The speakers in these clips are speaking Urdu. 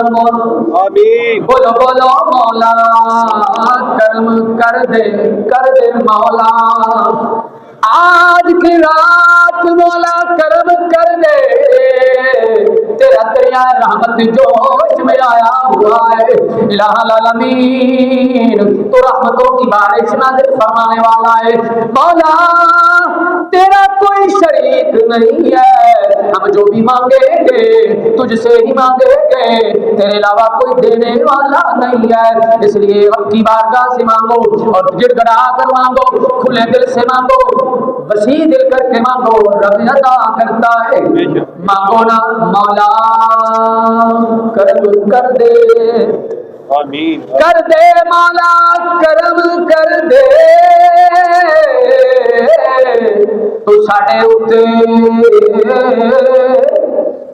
فوراً بولو آمین بولو بولو مولا کرم کر دے مولا آج کی رات مولا کرم کر دے تیرا دریا رحمت جوش میں آیا ہوا ہے الہ العالمین تو رحمتوں کی بارش نازل فرمانے والا ہے مولا تیرا کوئی شریک نہیں ہے ہم جو بھی مانگیں گے تجھ سے ہی مانگیں گے تیرے علاوہ کوئی دینے والا نہیں ہے اس لیے رب کی بارگاہ سے مانگو اور گڑ گڑا کر مانگو کھلے دل سے مانگو وسیع دل کر کے مانگو رب عطا کرتا ہے مانگو نا مولا کرم کر دے آمین کر دے مولا کرم کر دے تو ساڈے اُتے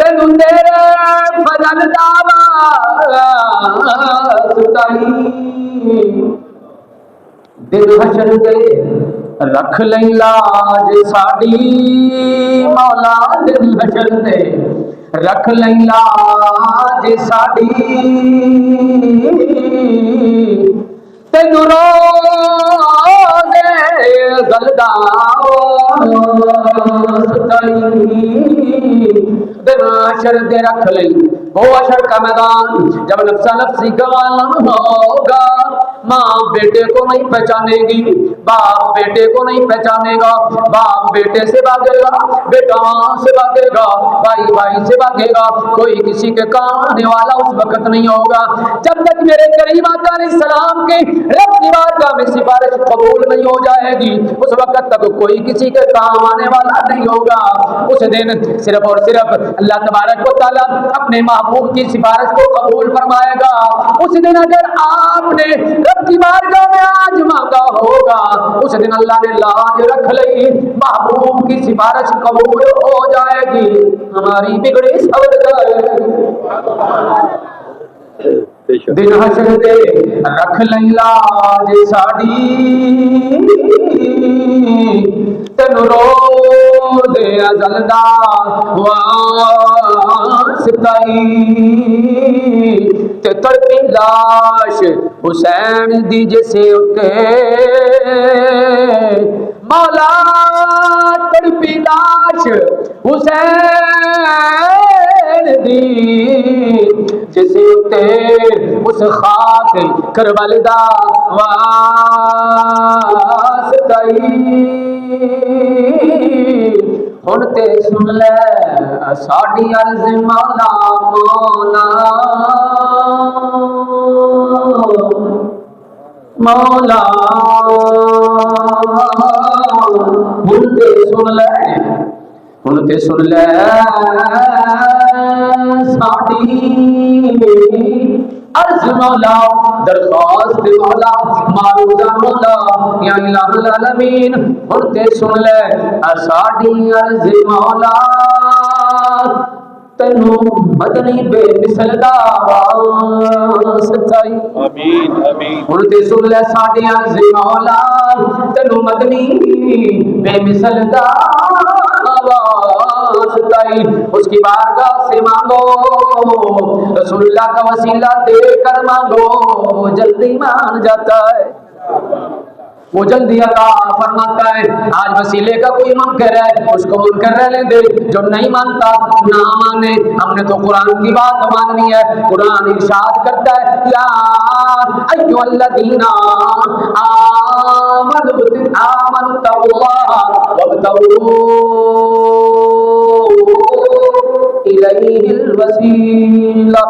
تینو تیرے فضل دا واسطہ دل حشر دے رکھ لئی لاج ساڈی مولا دل حشر دے رکھ لئی لاج ساڈی تینو روزے غلدا دل حشر دے رکھ لئی وہ حشر کا میدان جب نفسا نفسی کا عالم ہوگا ماں بیٹے کو نہیں پہچانے گی باپ بیٹے کو نہیں پہچانے گا باپ بیٹے سے بھاگے گا بیٹا ماں سے بھاگے گا بھائی بھائی سے بھاگے گا کوئی کسی کے کام آنے والا اس وقت نہیں ہوگا جب تک میرے کریم آقا علیہ السلام کی رب کی بارگاہ میں سفارش قبول نہیں ہو جائے گی اس وقت تک کوئی کسی کے کام آنے والا نہیں ہوگا اس دن صرف اور صرف اللہ تبارک و تعالیٰ اپنے محبوب کی سفارش کو قبول فرمائے گا اس دن اگر آپ نے رب کی بارگاہ میں آج مانگا ہوگا اس دن اللہ نے لاج رکھ لئی محبوب کی سفارش قبول ہو جائے گی ہماری بگڑی سور جائے دن حشر دے رکھ لئی لاج ساڈی تینو روز ازل دا واسطہ تے تڑپی لاش حسین دی جسے اتے مولا تڑپی لاش حسین دی جسے اتے اس خاک کربل دا واسطہ ہن تے سن لے ساڈی عرض مولا مولا مولا ہن تے سن لے ساڈی عرض مولا درخواست مولا معروضہ مولا یا الہ العالمین ہن تے سن لے ساڈی عرض مولا تینو مدنی بے مثل دا واسطہ آمین آمین ہن تے سن لے ساڈی عرض مولا تینو مدنی بے مثل دا واسطہ اس کی بارگاہ سے مانگو رسول اللہ کا وسیلہ دے کر مانگو جلدی مان جاتا ہے وہ جلدی عطا فرماتا ہے آج وسیلے کا کوئی منکر ہے اس کو منکر رہنے دے جو نہیں مانتا نہ مانے ہم نے تو قرآن کی بات ماننی ہے قرآن ارشاد کرتا ہے یا ایھا الذین آمنوا اتقوا اللہ وابتغوا الیہ الوسیلہ